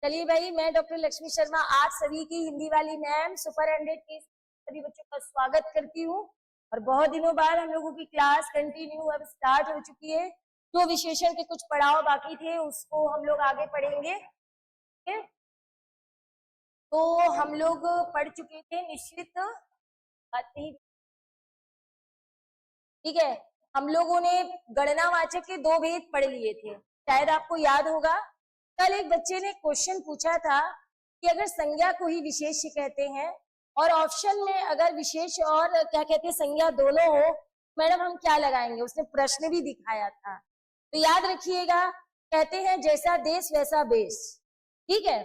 चलिए भाई, मैं डॉक्टर लक्ष्मी शर्मा आप सभी की हिंदी वाली मैम सुपर 100 के सभी बच्चों का स्वागत करती हूँ। और बहुत दिनों बाद हम लोगों की क्लास कंटिन्यू अब स्टार्ट हो चुकी है। तो विशेषण के कुछ पड़ाव बाकी थे उसको हम लोग आगे पढ़ेंगे। ठीक है, तो हम लोग पढ़ चुके थे निश्चित बात नहीं। ठीक है, हम लोगों ने गणनावाचक के 2 भेद पढ़ लिए थे, शायद आपको याद होगा। कल एक बच्चे ने क्वेश्चन पूछा था कि अगर संज्ञा को ही विशेष कहते हैं और ऑप्शन में अगर विशेष और क्या कहते हैं संज्ञा दोनों हो, मैडम हम क्या लगाएंगे। उसने प्रश्न भी दिखाया था, तो याद रखिएगा। कहते हैं जैसा देश वैसा बेस। ठीक है,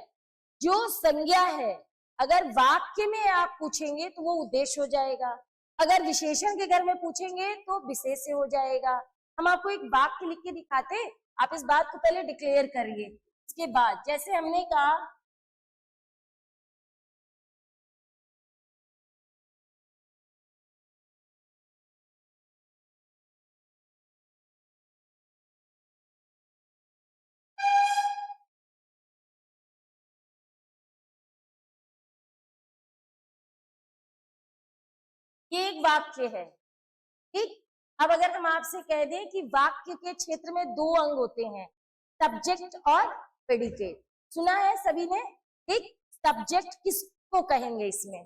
जो संज्ञा है अगर वाक्य में आप पूछेंगे तो वो उद्देश्य हो जाएगा, अगर विशेषण के घर में पूछेंगे तो विशेष हो जाएगा। हम आपको एक वाक्य लिख के दिखाते, आप इस बात को पहले डिक्लेयर करिए। इसके बाद जैसे हमने कहा ये एक वाक्य है। ठीक, अब अगर हम आपसे कह दें कि वाक्य के क्षेत्र में 2 अंग होते हैं, सब्जेक्ट और प्रेडिकेट, सुना है सभी ने। ठीक, सब्जेक्ट किसको कहेंगे इसमें?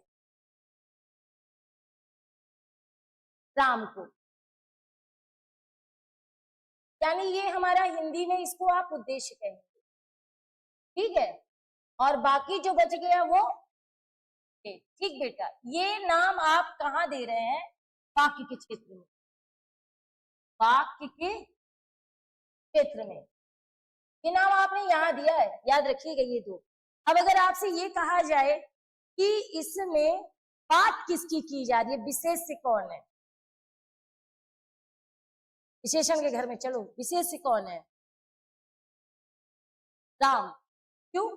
राम को, यानी ये हमारा हिंदी में इसको आप उद्देश्य कहेंगे। ठीक है, और बाकी जो बच गया वो ठीक बेटा, ये नाम आप कहाँ दे रहे हैं? वाक्य के क्षेत्र में, वाक्य के क्षेत्र में ये नाम आपने यहां दिया है, याद रखिएगा ये 2। अब अगर आपसे ये कहा जाए कि इसमें बात किसकी की जा रही है, विशेष से कौन है? विशेषण के घर में चलो, विशेष से कौन है? राम। क्यों?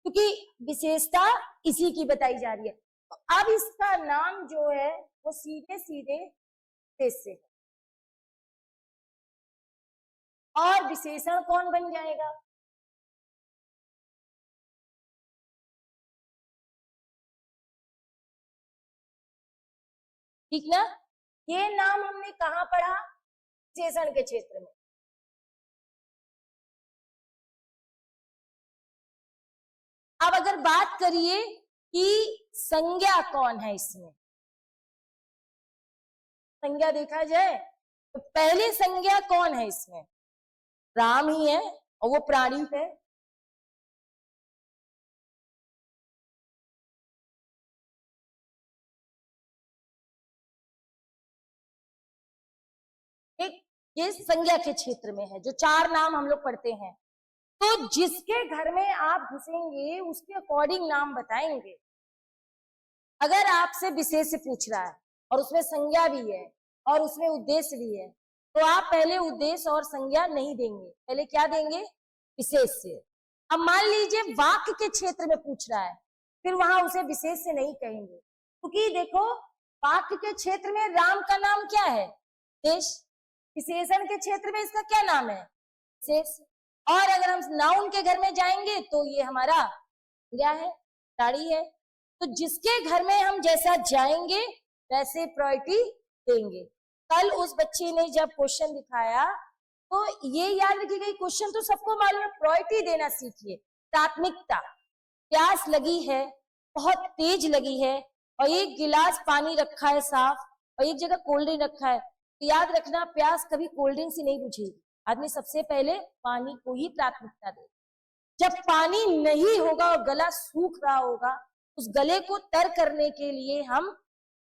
क्योंकि विशेषता इसी की बताई जा रही है। तो अब इसका नाम जो है वो सीधे सीधे विशेष से है, और विशेषण कौन बन जाएगा? ठीक ना, ये नाम हमने कहाँ पढ़ा? विशेषण के क्षेत्र में। अब अगर बात करिए कि संज्ञा कौन है इसमें, संज्ञा देखा जाए तो पहले संज्ञा कौन है इसमें? राम ही है, और वो प्राणी है। एक ये संज्ञा के क्षेत्र में है, जो 4 नाम हम लोग पढ़ते हैं। तो जिसके घर में आप घुसेंगे उसके अकॉर्डिंग नाम बताएंगे। अगर आपसे विशेष से पूछ रहा है और उसमें संज्ञा भी है और उसमें उद्देश्य भी है, तो आप पहले उद्देश्य और संज्ञा नहीं देंगे, पहले क्या देंगे? विशेष से। अब मान लीजिए वाक्य के क्षेत्र में पूछ रहा है, फिर वहां उसे विशेष से नहीं कहेंगे, क्योंकि देखो वाक्य के क्षेत्र में राम का नाम क्या है? देश। विशेषण के क्षेत्र में इसका क्या नाम है? विशेष। और अगर हम नाउन के घर में जाएंगे तो ये हमारा क्या है? गाड़ी है। तो जिसके घर में हम जैसा जाएंगे वैसे प्रायोरिटी देंगे। कल उस बच्चे ने जब क्वेश्चन दिखाया तो ये याद रखिएगा, क्वेश्चन तो सबको मालूम है, प्रायोरिटी देना सीखिए, प्राथमिकता। प्यास लगी है, बहुत तेज लगी है, और एक गिलास पानी रखा है साफ और एक जगह कोल्ड ड्रिंक रखा है, तो याद रखना प्यास कभी कोल्ड ड्रिंक से नहीं बुझेगी। आदमी सबसे पहले पानी को ही प्राथमिकता दे। जब पानी नहीं होगा और गला सूख रहा होगा, उस गले को तर करने के लिए हम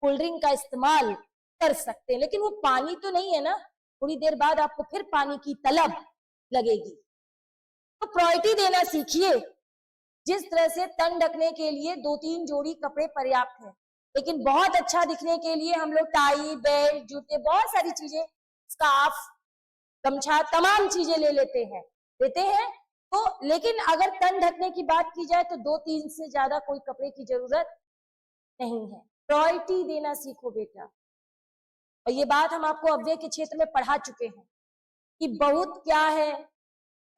कोल्ड ड्रिंक का इस्तेमाल कर सकते हैं, लेकिन वो पानी तो नहीं है ना, थोड़ी देर बाद आपको फिर पानी की तलब लगेगी। तो प्रायोरिटी देना सीखिए। जिस तरह से तन ढकने के लिए 2-3 जोड़ी कपड़े पर्याप्त है, लेकिन बहुत अच्छा दिखने के लिए हम लोग टाई, बेल्ट, जूते, बहुत सारी चीजें, स्कार्फ, गमछा, तमाम चीजें लेते हैं। तो लेकिन अगर तन ढकने की बात की जाए तो 2-3 से ज्यादा कोई कपड़े की जरूरत नहीं है। प्रायोरिटी देना सीखो बेटा। और ये बात हम आपको अव्यय के क्षेत्र में पढ़ा चुके हैं कि बहुत क्या है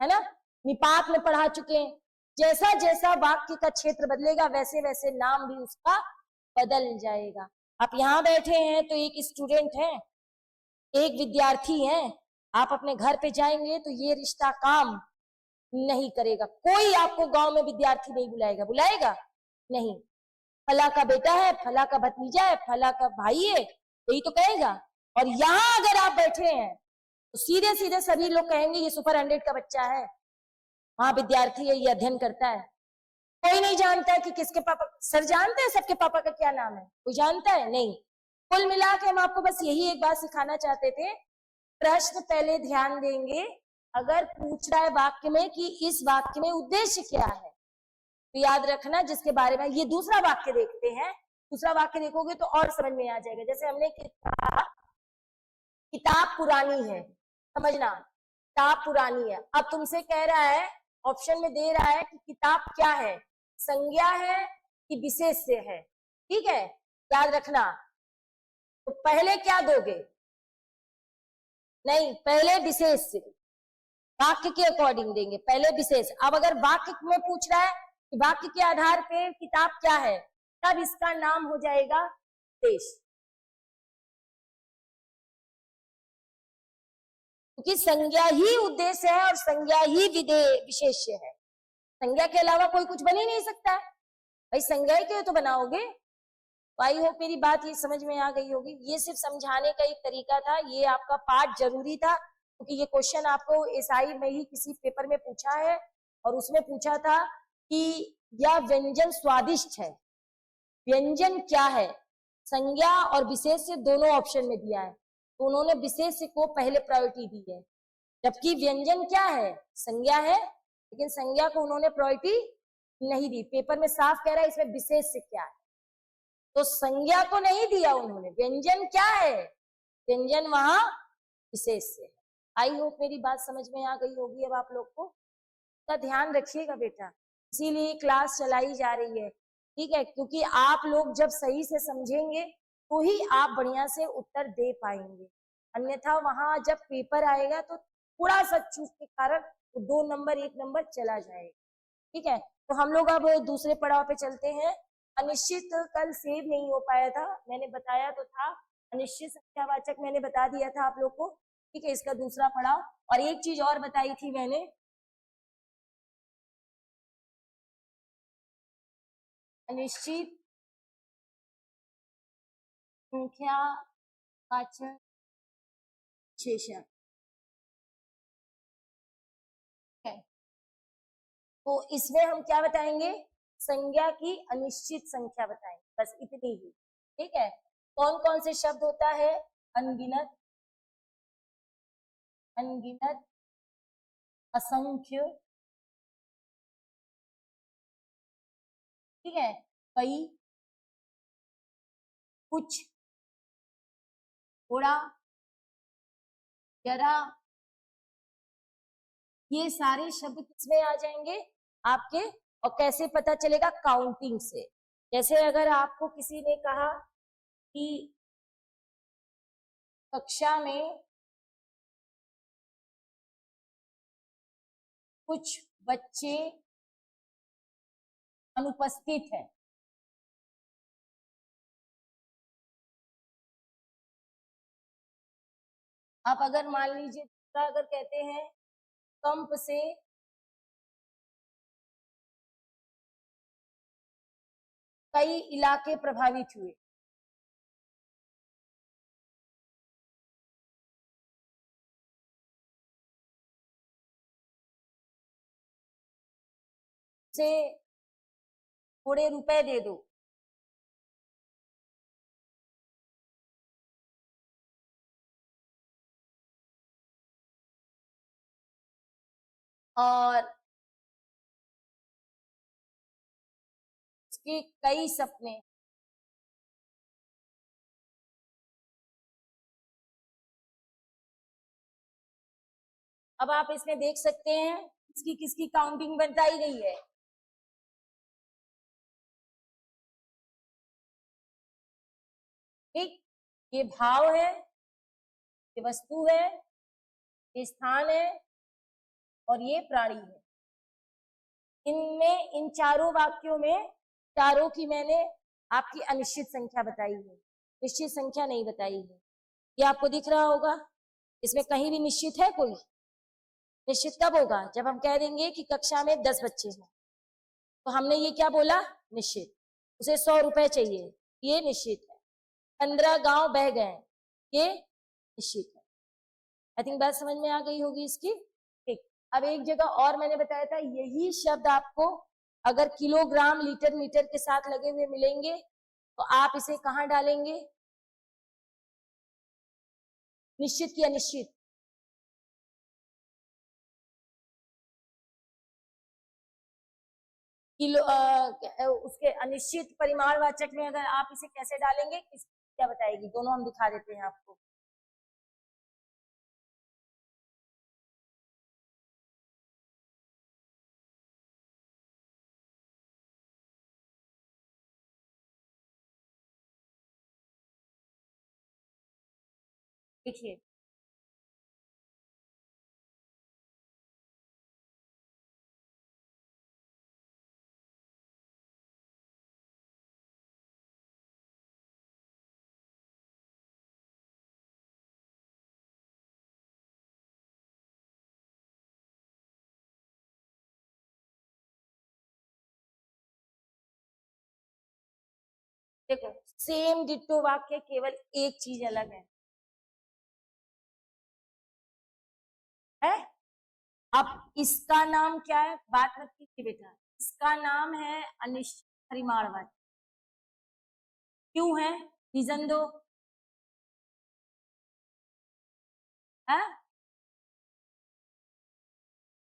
ना, निपात में पढ़ा चुके हैं। जैसा जैसा वाक्य का क्षेत्र बदलेगा वैसे वैसे नाम भी उसका बदल जाएगा। आप यहाँ बैठे हैं तो एक स्टूडेंट है, एक विद्यार्थी है, आप अपने घर पे जाएंगे तो ये रिश्ता काम नहीं करेगा। कोई आपको गांव में विद्यार्थी नहीं बुलाएगा, बुलाएगा नहीं। फला का बेटा है, फला का भतीजा है, फला का भाई है, यही तो कहेगा। और यहाँ अगर आप बैठे हैं तो सीधे सीधे सभी लोग कहेंगे ये सुपर 100 का बच्चा है, वहां विद्यार्थी है, ये अध्ययन करता है। कोई नहीं जानता है कि किसके पापा, सर जानते हैं सबके पापा का क्या नाम है? कोई जानता है? नहीं। कुल मिला के हम आपको बस यही एक बात सिखाना चाहते थे, प्रश्न पहले ध्यान देंगे। अगर पूछ रहा है वाक्य में कि इस वाक्य में उद्देश्य क्या है, तो याद रखना जिसके बारे में। ये दूसरा वाक्य देखते हैं, दूसरा वाक्य देखोगे तो और समझ में आ जाएगा। जैसे हमने किताब पुरानी है, समझना, किताब पुरानी है। अब तुमसे कह रहा है, ऑप्शन में दे रहा है कि किताब क्या है, संज्ञा है कि विशेष्य है, ठीक है, याद रखना। तो पहले क्या दोगे? नहीं, पहले विशेष्य, वाक्य के अकॉर्डिंग देंगे, पहले विशेष। अब अगर वाक्य में पूछ रहा है कि वाक्य के आधार पे किताब क्या है, तब इसका नाम हो जाएगा देश, क्योंकि संज्ञा ही उद्देश्य है और संज्ञा ही विशेष्य है। संज्ञा के अलावा कोई कुछ बन ही नहीं सकता है भाई, संज्ञा के तो बनाओगे। आई होप मेरी बात ये समझ में आ गई होगी। ये सिर्फ समझाने का एक तरीका था, ये आपका पाठ जरूरी था, क्योंकि ये क्वेश्चन आपको एसआई में ही किसी पेपर में पूछा है, और उसमें पूछा था कि यह व्यंजन स्वादिष्ट है। व्यंजन क्या है? संज्ञा और विशेष्य दोनों ऑप्शन में दिया है, तो उन्होंने विशेष्य को पहले प्रायोरिटी दी है, जबकि व्यंजन क्या है? संज्ञा है, लेकिन संज्ञा को उन्होंने प्रायोरिटी नहीं दी। पेपर में साफ कह रहा है इसमें विशेष्य क्या है, तो संज्ञा को नहीं दिया उन्होंने। व्यंजन क्या है? व्यंजन वहां विशेष्य है। आई होप मेरी बात समझ में आ गई होगी अब आप लोग को। का ध्यान रखिएगा बेटा, इसीलिए क्लास चलाई जा रही है, ठीक है, क्योंकि आप लोग जब सही से समझेंगे तो ही आप बढ़िया से उत्तर दे पाएंगे। अन्यथा वहां जब पेपर आएगा तो थोड़ा सा चूक के कारण तो 2 नंबर 1 नंबर चला जाएगा, ठीक है। तो हम लोग अब दूसरे पड़ाव पे चलते हैं। अनिश्चित कल सेव नहीं हो पाया था, मैंने बताया तो था, अनिश्चित संख्यावाचक मैंने बता दिया था आप लोग को, ठीक है। इसका दूसरा पड़ाव, और एक चीज और बताई थी मैंने, अनिश्चित संख्यावाचक विशेषण, तो इसमें हम क्या बताएंगे? संज्ञा की अनिश्चित संख्या बताएंगे, बस इतनी ही, ठीक है। कौन कौन से शब्द होता है? अनगिनत, अनगिनत, असंख्य, ठीक है, कई, कुछ, थोड़ा, जरा, ये सारे शब्द किसमें आ जाएंगे आपके? और कैसे पता चलेगा? काउंटिंग से। जैसे अगर आपको किसी ने कहा कि कक्षा में कुछ बच्चे अनुपस्थित हैं, आप अगर मान लीजिए अगर कहते हैं कंप से कई इलाके प्रभावित हुए, से थोड़े रुपए दे दो, और उसके कई सपने, अब आप इसमें देख सकते हैं किसकी किसकी काउंटिंग बताई गई है। ठीक, ये भाव है, ये वस्तु है, ये स्थान है और ये प्राणी है। इनमें, इन चारों वाक्यों में, चारों की मैंने आपकी अनिश्चित संख्या बताई है, निश्चित संख्या नहीं बताई है। ये आपको दिख रहा होगा, इसमें कहीं भी निश्चित है कोई? निश्चित कब होगा? जब हम कह देंगे कि कक्षा में 10 बच्चे हैं, तो हमने ये क्या बोला? निश्चित। उसे 100 रुपए चाहिए, ये निश्चित है। 15 गांव बह गए, ये निश्चित है। आई थिंक बात समझ में आ गई होगी इसकी। ठीक, अब एक जगह और मैंने बताया था, यही शब्द आपको अगर किलोग्राम, लीटर, मीटर के साथ लगे हुए मिलेंगे तो आप इसे कहाँ डालेंगे? निश्चित की अनिश्चित? किलो उसके अनिश्चित परिमाणवाचक में अगर आप इसे कैसे डालेंगे, क्या बताएगी? दोनों हम दिखा देते हैं आपको। देखिए, देखो, सेम डिट्टो वाक्य, केवल एक चीज अलग है? अब इसका नाम क्या है? बात मत कीजिए बेटा, इसका नाम है अनिश्चित परिमाणवाचक। क्यों है? रीजन दो। है?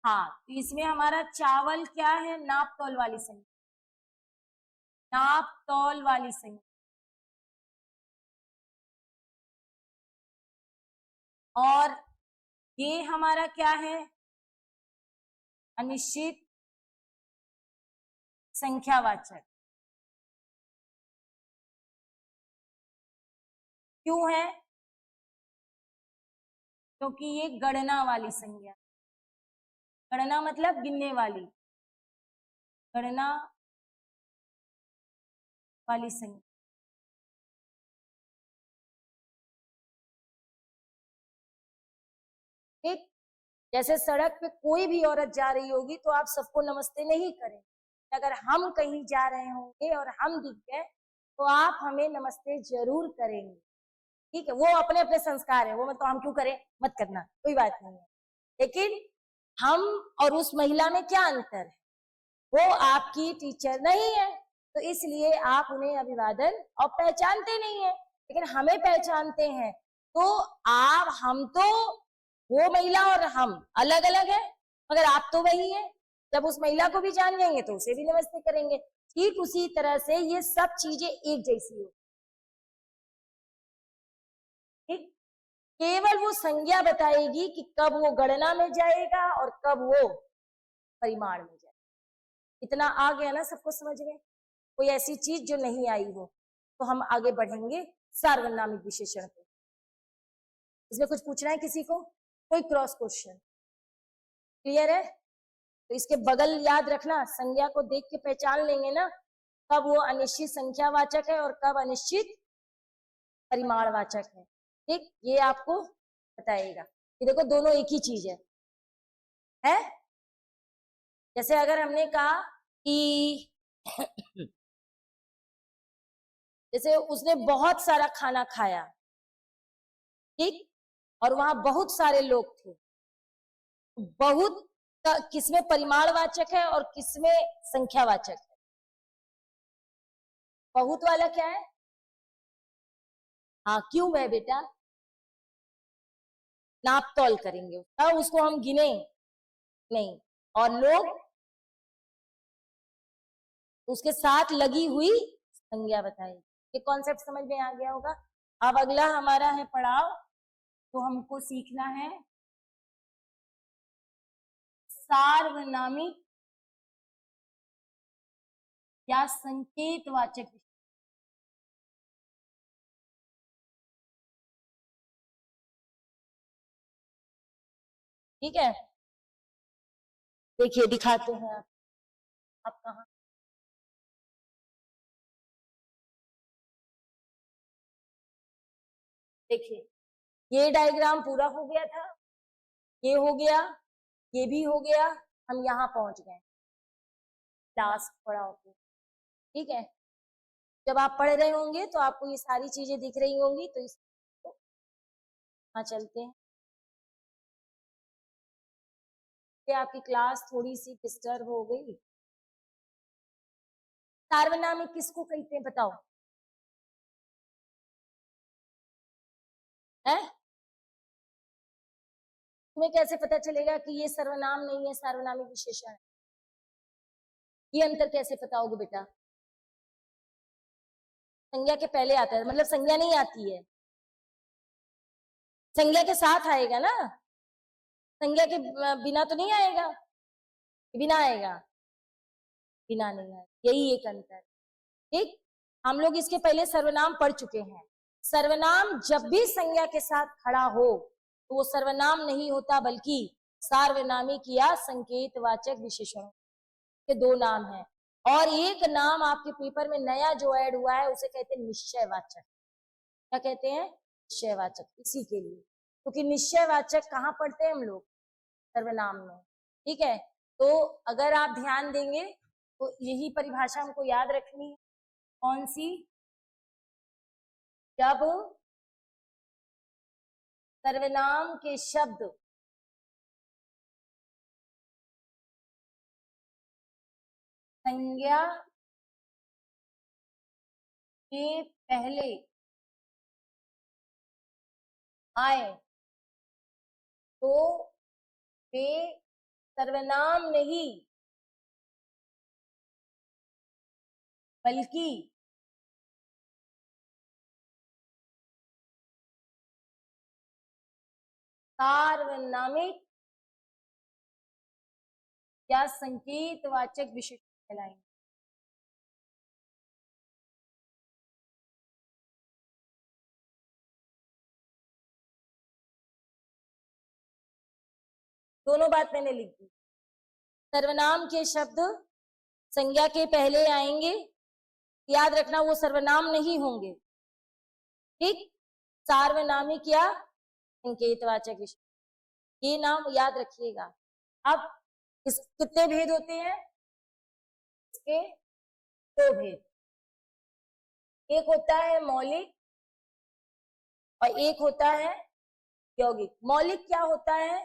हाँ, तो इसमें हमारा चावल क्या है? नाप तौल वाली संख्या, नाप तौल वाली संख्या। और ये हमारा क्या है? अनिश्चित संख्यावाचक। क्यों है? क्योंकि ये गणना वाली संज्ञा। गणना मतलब गिनने वाली, गणना वाली संज्ञा। ठीक, जैसे सड़क पे कोई भी औरत जा रही होगी तो आप सबको नमस्ते नहीं करें। अगर हम कहीं जा रहे होंगे और हम दिख गए तो आप हमें नमस्ते जरूर करेंगे। ठीक है, वो अपने अपने संस्कार है, वो मतलब हम क्यों करें, मत करना, कोई बात नहीं है। लेकिन हम और उस महिला में क्या अंतर है? वो आपकी टीचर नहीं है, तो इसलिए आप उन्हें अभिवादन और पहचानते नहीं है, लेकिन हमें पहचानते हैं। तो आप, हम तो, वो महिला और हम अलग अलग है, मगर आप तो वही है। जब उस महिला को भी जान जाएंगे तो उसे भी नमस्ते करेंगे। ठीक उसी तरह से ये सब चीजें एक जैसी हो। ठीक, केवल वो संज्ञा बताएगी कि कब वो गणना में जाएगा और कब वो परिमाण में जाएगा। इतना आ गया ना सबको समझ में? कोई ऐसी चीज जो नहीं आई हो। तो हम आगे बढ़ेंगे सार्वनामिक विशेषण पे। इसमें कुछ पूछना है किसी को? कोई क्रॉस क्वेश्चन? क्लियर है? तो इसके बगल याद रखना, संज्ञा को देख के पहचान लेंगे ना कब वो अनिश्चित संख्यावाचक है और कब अनिश्चित परिमाणवाचक है। ठीक, ये आपको बताएगा। ये देखो, दोनों एक ही चीज है? जैसे अगर हमने कहा कि जैसे उसने बहुत सारा खाना खाया, ठीक, और वहां बहुत सारे लोग थे, बहुत का किसमें परिमाणवाचक है और किसमें संख्यावाचक है? बहुत वाला क्या है? हाँ, क्यों है बेटा? नाप तौल करेंगे उसका, उसको हम गिने नहीं। और लोग उसके साथ लगी हुई संज्ञा बताएंगे। ये कॉन्सेप्ट समझ में आ गया होगा। अब अगला हमारा है पड़ाव, तो हमको सीखना है सार्वनामिक या संकेतवाचक। ठीक है, देखिए दिखाते हैं आप कहाँ, देखिए ये डायग्राम पूरा हो गया था, ये हो गया, ये भी हो गया, हम यहाँ पहुंच गए लास्ट पड़ाव पे। ठीक है, जब आप पढ़ रहे होंगे तो आपको ये सारी चीजें दिख रही होंगी, तो इस हाँ चलते हैं। क्या आपकी क्लास थोड़ी सी डिस्टर्ब हो गई? सार्वनामिक किसको कहते हैं बताओ? है, तुम्हें कैसे पता चलेगा कि ये सर्वनाम नहीं है, सार्वनामिक विशेषण है? ये अंतर कैसे पता होगा बेटा? संज्ञा के पहले आता है, मतलब संज्ञा नहीं आती है, संज्ञा के साथ आएगा ना, संज्ञा के बिना तो नहीं आएगा, बिना आएगा, बिना नहीं आएगा, यही एक अंतर। ठीक, हम लोग इसके पहले सर्वनाम पढ़ चुके हैं। सर्वनाम जब भी संज्ञा के साथ खड़ा हो तो वो सर्वनाम नहीं होता, बल्कि सार्वनामिक या संकेतवाचक विशेषणों के दो नाम हैं। और एक नाम आपके पेपर में नया जो ऐड हुआ है उसे कहते हैं निश्चयवाचक। क्या कहते हैं? निश्चयवाचक। इसी के लिए, क्योंकि निश्चयवाचक कहाँ पढ़ते हैं हम लोग? सर्वनाम में। ठीक है, तो अगर आप ध्यान देंगे तो यही परिभाषा हमको याद रखनी है। कौन सी? जब सर्वनाम के शब्द संज्ञा के पहले आए तो वे सर्वनाम नहीं बल्कि सार्वनामिक या संकेतवाचक विशेषण कहलाएंगे। दोनों बात मैंने लिख दी। सर्वनाम के शब्द संज्ञा के पहले आएंगे, याद रखना वो सर्वनाम नहीं होंगे। ठीक, सार्वनामिक या संकेतवाचक विशेषण, ये नाम याद रखिएगा। अब इस कितने भेद होते हैं? इसके दो भेद, एक होता है मौलिक और एक होता है यौगिक। मौलिक क्या होता है?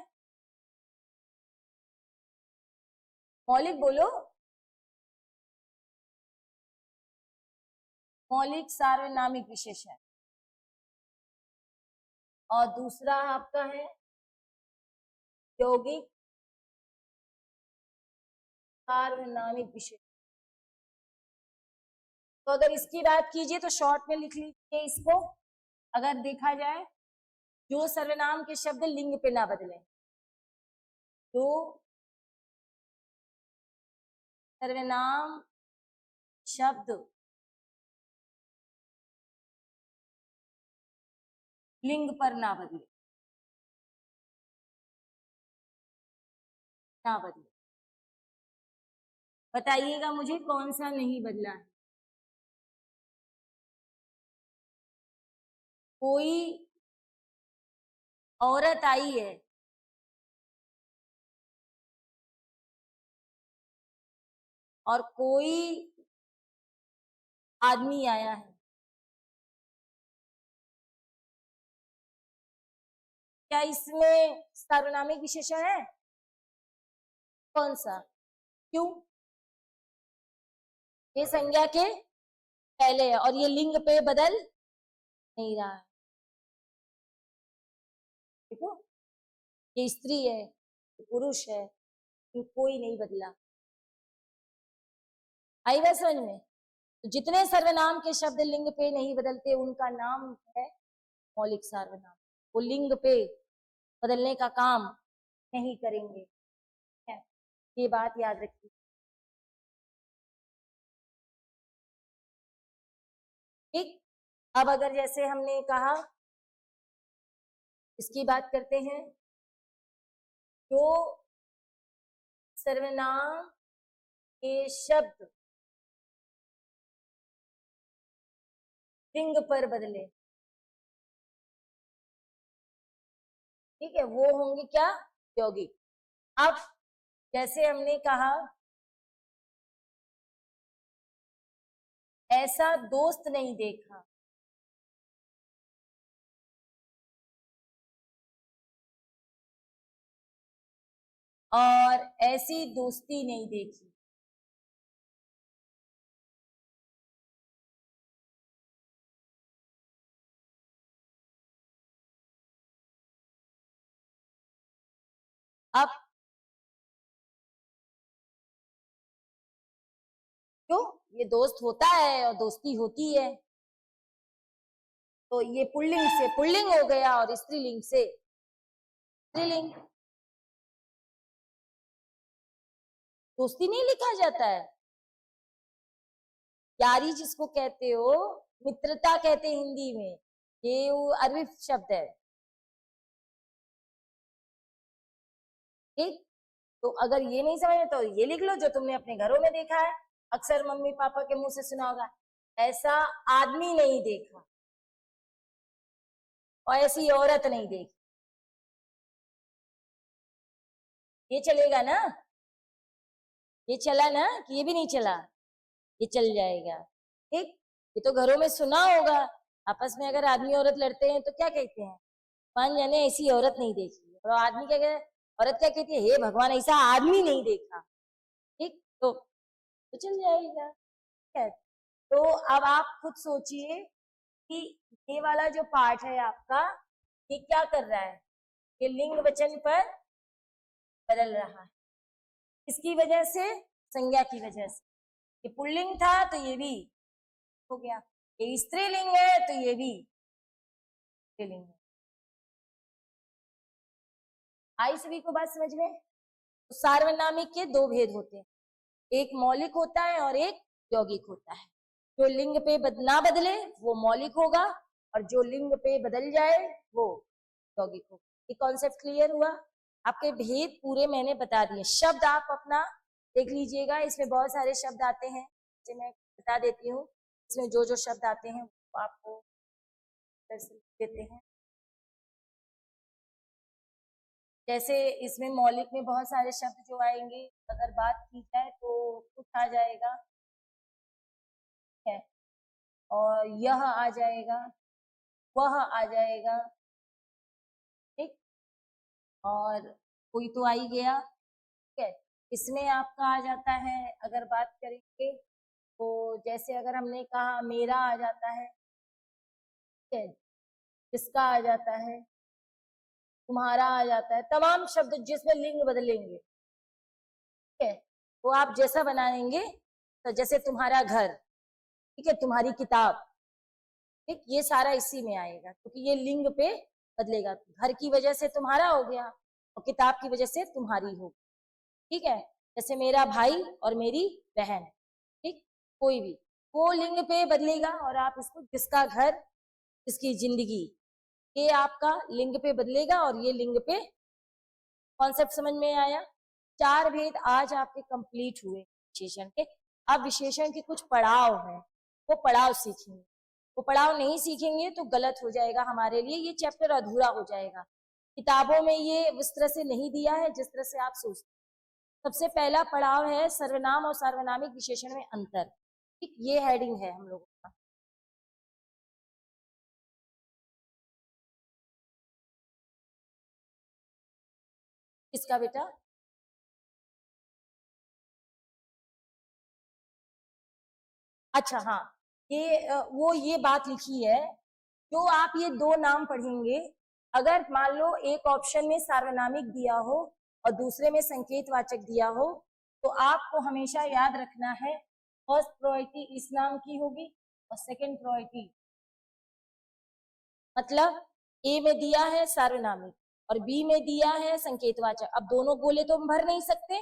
मौलिक बोलो। मौलिक सार्वनामिक विशेषण, और दूसरा आपका है यौगिक सार्वनामिक विशेषण। तो अगर इसकी बात कीजिए तो शॉर्ट में लिख लीजिए इसको। अगर देखा जाए, जो सर्वनाम के शब्द लिंग पे ना बदले, जो सर्वनाम शब्द लिंग पर ना बदले, ना बदले, बताइएगा मुझे कौन सा नहीं बदला है। कोई औरत आई है और कोई आदमी आया है, क्या इसमें सार्वनामिक विशेषण है? कौन सा? क्यों? ये संज्ञा के पहले है और ये लिंग पे बदल नहीं रहा है। देखो, ये स्त्री है, ये पुरुष है, ये कोई नहीं बदला। आई बात समझ में? तो जितने सर्वनाम के शब्द लिंग पे नहीं बदलते उनका नाम है मौलिक सार्वनाम। वो लिंग पे बदलने का काम नहीं करेंगे, है? ये बात याद रखिए। ठीक, अब अगर जैसे हमने कहा, इसकी बात करते हैं, जो सर्वनाम के शब्द लिंग पर बदले, ठीक है, वो होंगे क्या? यौगिक। अब जैसे हमने कहा, ऐसा दोस्त नहीं देखा, और ऐसी दोस्ती नहीं देखी। अब क्यों? ये दोस्त होता है और दोस्ती होती है, तो ये पुल्लिंग से पुल्लिंग हो गया और स्त्रीलिंग से स्त्रीलिंग। दोस्ती नहीं लिखा जाता है, यारी जिसको कहते हो, मित्रता कहते हैं हिंदी में, ये वो अरबी शब्द है, ठीक। तो अगर ये नहीं समझ तो ये लिख लो जो तुमने अपने घरों में देखा है, अक्सर मम्मी पापा के मुंह से सुना होगा, ऐसा आदमी नहीं देखा और ऐसी औरत नहीं देखी। ये चलेगा ना? ये चला ना? कि ये भी नहीं चला? ये चल जाएगा, ठीक। ये तो घरों में सुना होगा, आपस में अगर आदमी औरत लड़ते हैं तो क्या कहते हैं? मान जाने ऐसी औरत नहीं देखी, और आदमी क्या कहते, औरत क्या कहती है, हे भगवान ऐसा आदमी नहीं देखा, ठीक। तो चल जाएगा, ठीक है। तो अब आप खुद सोचिए कि ये वाला जो पार्ट है आपका, ये क्या कर रहा है? ये लिंग वचन पर बदल रहा है, इसकी वजह से, संज्ञा की वजह से। ये पुल्लिंग था तो ये भी हो गया, ये स्त्रीलिंग है तो ये भी स्त्रीलिंग है। आई सभी को बात समझ में? तो सार्वनामिक के दो भेद होते हैं, एक मौलिक होता है और एक यौगिक होता है। जो लिंग पे ना बदले वो मौलिक होगा, और जो लिंग पे बदल जाए वो यौगिक होगा। ये कॉन्सेप्ट क्लियर हुआ? आपके भेद पूरे मैंने बता दिए। शब्द आप अपना देख लीजिएगा, इसमें बहुत सारे शब्द आते हैं, मैं बता देती हूँ। इसमें जो जो शब्द आते हैं वो आपको देते हैं। जैसे इसमें मौलिक में बहुत सारे शब्द जो आएंगे, अगर बात की जाए तो कुछ आ जाएगा, है, और यह आ जाएगा, वह आ जाएगा, ठीक, और कोई तो आ ही गया, ठीक है। इसमें आपका आ जाता है, अगर बात करेंगे तो जैसे अगर हमने कहा मेरा आ जाता है, ठीक है, किसका आ जाता है, तुम्हारा आ जाता है, तमाम शब्द जिसमें लिंग बदलेंगे, ठीक है, वो आप जैसा बनाएंगे, तो जैसे तुम्हारा घर, ठीक है, तुम्हारी किताब, ठीक, ये सारा इसी में आएगा, क्योंकि ये लिंग पे बदलेगा। घर की वजह से तुम्हारा हो गया और किताब की वजह से तुम्हारी हो, ठीक है। जैसे मेरा भाई और मेरी बहन, ठीक, कोई भी, वो लिंग पे बदलेगा, और आप इसको जिसका घर, जिसकी जिंदगी, ये आपका लिंग पे बदलेगा, और ये लिंग पे। कॉन्सेप्ट समझ में आया? चार भेद आज आपके कंप्लीट हुए विशेषण के। अब विशेषण के कुछ पड़ाव हैं, वो पड़ाव सीखेंगे। वो पड़ाव नहीं सीखेंगे तो गलत हो जाएगा हमारे लिए, ये चैप्टर अधूरा हो जाएगा। किताबों में ये उस तरह से नहीं दिया है जिस तरह से आप सोचते। सबसे पहला पड़ाव है सर्वनाम और सार्वनामिक विशेषण में अंतर, ठीक, ये हेडिंग है हम लोगों का। किसका बेटा? अच्छा, हाँ, ये बात लिखी है, जो आप ये दो नाम पढ़ेंगे, अगर मान लो एक ऑप्शन में सार्वनामिक दिया हो और दूसरे में संकेतवाचक दिया हो, तो आपको हमेशा याद रखना है फर्स्ट प्रायोरिटी इस नाम की होगी और सेकंड प्रायोरिटी, मतलब ए में दिया है सार्वनामिक और बी में दिया है संकेतवाचक। अब दोनों गोले तो हम भर नहीं सकते,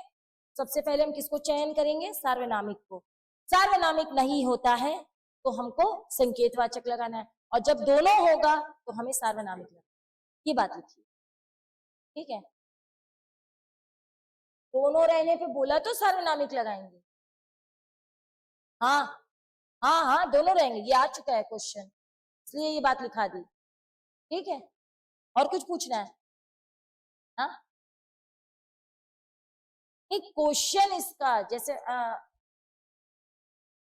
सबसे पहले हम किसको चयन करेंगे? सार्वनामिक को। सार्वनामिक नहीं होता है तो हमको संकेतवाचक लगाना है, और जब दोनों होगा तो हमें सार्वनामिक लगाना है। ये बात लिखिए, ठीक है। दोनों रहने पे बोला तो सार्वनामिक लगाएंगे। हाँ हाँ हाँ, दोनों रहेंगे, ये आ चुका है क्वेश्चन, इसलिए ये बात लिखा दी। ठीक है, और कुछ पूछना है? हाँ, एक क्वेश्चन इसका जैसे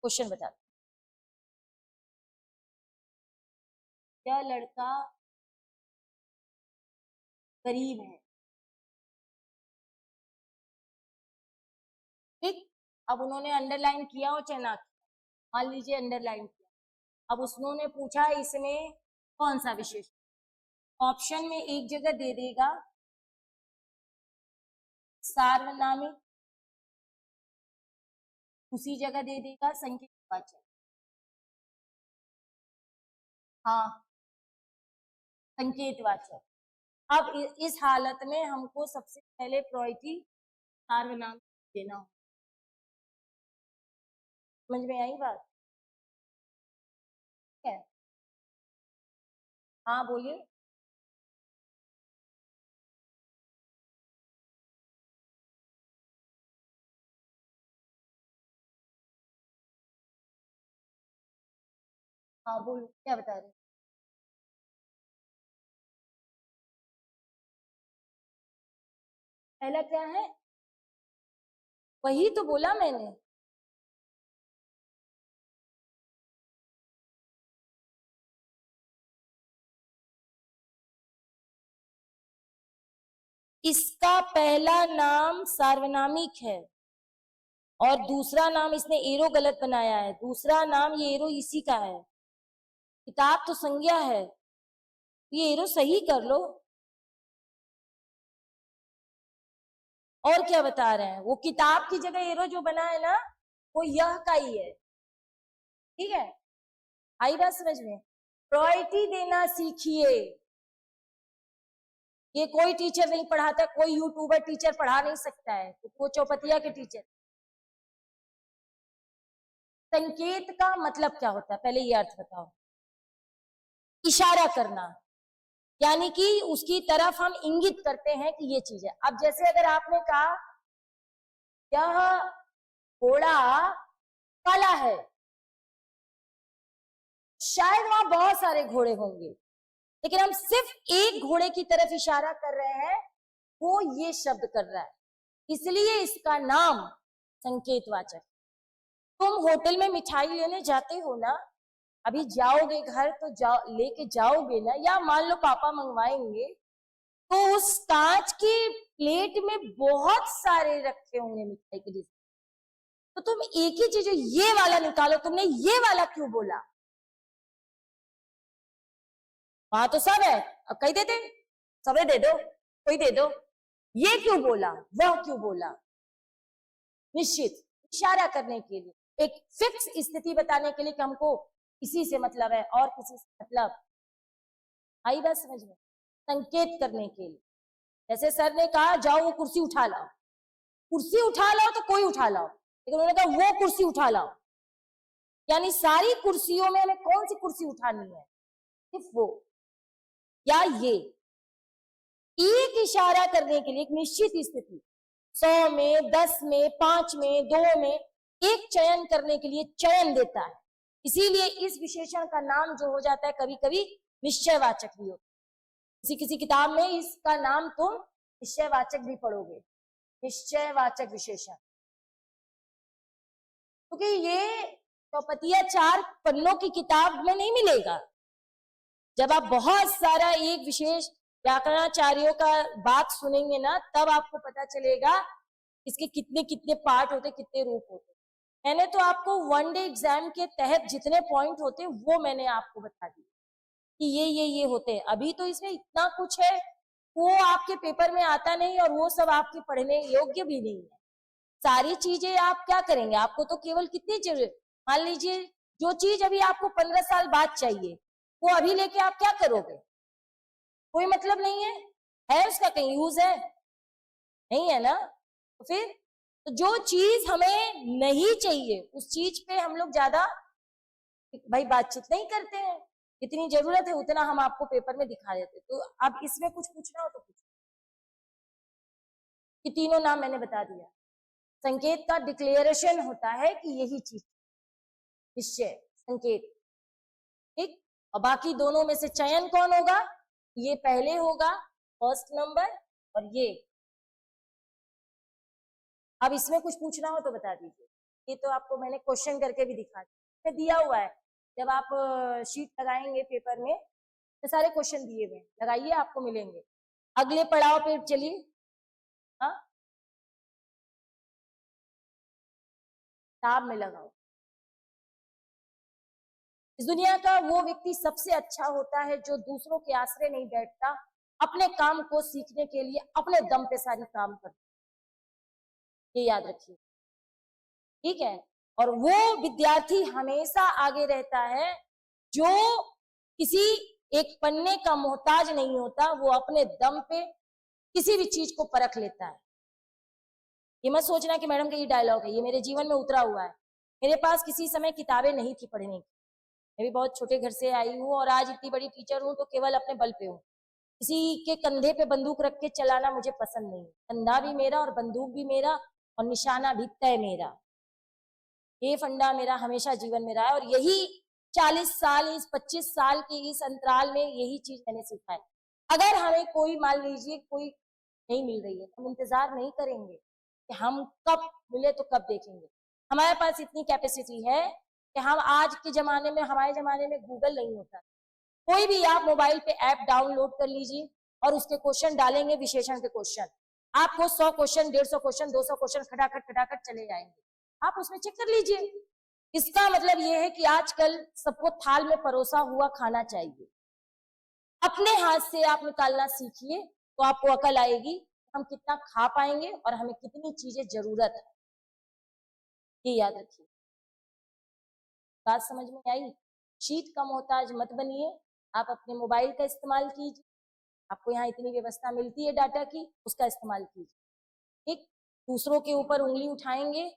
क्वेश्चन बता, क्या लड़का गरीब है? ठीक, अब उन्होंने अंडरलाइन किया और चाहे ना किया, मान लीजिए अंडरलाइन किया, अब उसने पूछा इसमें कौन सा विशेषण, ऑप्शन में एक जगह दे देगा सार्वनामिक, उसी जगह दे देगा संकेतवाचक। हाँ, संकेतवाचक। अब इस हालत में हमको सबसे पहले प्रायोरिटी सार्वनामिक देना हो। समझ में आई बात? है, हाँ बोलिए। हाँ बोलो, क्या बता रहे? पहला क्या है? वही तो बोला मैंने, इसका पहला नाम सार्वनामिक है और दूसरा नाम इसने एरो गलत बनाया है, दूसरा नाम ये एरो इसी का है, किताब तो संज्ञा है, ये एरो सही कर लो। और क्या बता रहे हैं, वो किताब की जगह एरो जो बना है ना, वो यह का ही है। ठीक है, आई बात समझ में? प्रायोरिटी देना सीखिए। ये कोई टीचर नहीं पढ़ाता, कोई यूट्यूबर टीचर पढ़ा नहीं सकता है, तो वो चौपतिया के टीचर। संकेत का मतलब क्या होता है, पहले ये अर्थ बताओ। इशारा करना, यानी कि उसकी तरफ हम इंगित करते हैं कि ये चीज है। अब जैसे अगर आपने कहा यह घोड़ा काला है, शायद वहां बहुत सारे घोड़े होंगे, लेकिन हम सिर्फ एक घोड़े की तरफ इशारा कर रहे हैं, वो ये शब्द कर रहा है, इसलिए इसका नाम संकेतवाचक। तुम होटल में मिठाई लेने जाते हो ना, अभी जाओगे घर तो लेके जाओगे ना, या मान लो पापा मंगवाएंगे, तो उस कांच की प्लेट में बहुत सारे रखे होंगे मिठाई के डिब्बे, तो तुम एक ही चीज ये वाला निकालो, तुमने ये वाला क्यों बोला? वहां तो सब है, अब कही देते सबे दे दो, कोई दे दो, ये क्यों बोला, वह क्यों बोला? निश्चित इशारा करने के लिए, एक फिक्स स्थिति बताने के लिए कि हमको इसी से मतलब है और किसी से मतलब। आई बात समझ में? संकेत करने के लिए, जैसे सर ने कहा जाओ वो कुर्सी उठा लाओ, कुर्सी उठा लाओ तो कोई उठा लाओ, लेकिन उन्होंने कहा वो कुर्सी उठा लाओ, यानी सारी कुर्सियों में हमें कौन सी कुर्सी उठानी है, सिर्फ वो या ये। एक इशारा करने के लिए एक निश्चित स्थिति, 100 में, 10 में, 5 में, 2 में, एक चयन करने के लिए चयन देता है, इसीलिए इस विशेषण का नाम जो हो जाता है कभी कभी निश्चयवाचक भी होता है। किसी किसी किताब में इसका नाम तुम निश्चयवाचक भी पढ़ोगे, निश्चयवाचक विशेषण, क्योंकि ये चौपतिया 4 पन्नों की किताब में नहीं मिलेगा। जब आप बहुत सारा एक विशेष व्याकरणाचार्यों का बात सुनेंगे ना, तब आपको पता चलेगा इसके कितने कितने पार्ट होते, कितने रूप होते। मैंने तो आपको वन डे एग्जाम के तहत जितने पॉइंट होते वो मैंने आपको बता दिया कि ये होते हैं। अभी तो इसमें इतना कुछ है, वो आपके पेपर में आता नहीं और वो सब आपके पढ़ने योग्य भी नहीं है। सारी चीजें आप क्या करेंगे, आपको तो केवल कितनी जरूरत, मान लीजिए जो चीज अभी आपको 15 साल बाद चाहिए, वो अभी लेके आप क्या करोगे? कोई मतलब नहीं है उसका कहीं यूज है? नहीं है ना। तो फिर तो जो चीज हमें नहीं चाहिए उस चीज पे हम लोग ज्यादा भाई बातचीत नहीं करते हैं, जितनी जरूरत है उतना हम आपको पेपर में दिखा देते। तो अब इसमें कुछ पूछना हो तो पूछो। कि तीनों नाम मैंने बता दिया। संकेत का डिक्लेरेशन होता है कि यही चीज, निश्चय, संकेत, ठीक। और बाकी दोनों में से चयन कौन होगा? ये पहले होगा, फर्स्ट नंबर, और ये। अब इसमें कुछ पूछना हो तो बता दीजिए। ये तो आपको मैंने क्वेश्चन करके भी दिया हुआ है। जब आप शीट लगाएंगे पेपर में तो सारे क्वेश्चन दिए हुए, लगाइए, आपको मिलेंगे। अगले पड़ाव पे चलिए। हाँ, किताब में लगाओ। इस दुनिया का वो व्यक्ति सबसे अच्छा होता है जो दूसरों के आश्रय नहीं बैठता, अपने काम को सीखने के लिए अपने दम पे सारी काम करता, ये याद रखिए, ठीक है। और वो विद्यार्थी हमेशा आगे रहता है जो किसी एक पन्ने का मोहताज नहीं होता, वो अपने दम पे किसी भी चीज को परख लेता है। ये मत सोचना कि मैडम का ये डायलॉग है, ये मेरे जीवन में उतरा हुआ है। मेरे पास किसी समय किताबें नहीं थी पढ़ने की, मैं भी बहुत छोटे घर से आई हूँ और आज इतनी बड़ी टीचर हूँ तो केवल अपने बल पे हूँ। किसी के कंधे पे बंदूक रख के चलाना मुझे पसंद नहीं। कंधा भी मेरा और बंदूक भी मेरा और निशाना भी तय मेरा। ये फंडा मेरा हमेशा जीवन में रहा है और यही 40 साल, इस 25 साल के इस अंतराल में यही चीज मैंने सीखा है। अगर हमें कोई, मान लीजिए कोई नहीं मिल रही है, हम इंतजार नहीं करेंगे कि हम कब मिले तो कब देखेंगे। हमारे पास इतनी कैपेसिटी है कि हम आज के जमाने में, हमारे जमाने में गूगल नहीं होता, कोई भी आप मोबाइल पे ऐप डाउनलोड कर लीजिए और उसके क्वेश्चन डालेंगे, विशेषण के क्वेश्चन, आपको 100 क्वेश्चन, 150 क्वेश्चन, 200 क्वेश्चन खटाखट खटाखट चले जाएंगे। आप उसमें चेक कर लीजिए। इसका मतलब यह है कि आजकल सबको थाल में परोसा हुआ खाना चाहिए। अपने हाथ से आप निकालना सीखिए तो आपको अकल आएगी हम कितना खा पाएंगे और हमें कितनी चीजें जरूरत है, ये याद रखिए। बात समझ में आई? शीट का मोहताज मत बनिए, आप अपने मोबाइल का इस्तेमाल कीजिए, आपको यहाँ इतनी व्यवस्था मिलती है डाटा की, उसका इस्तेमाल कीजिए, ठीक। दूसरों के ऊपर उंगली उठाएंगे,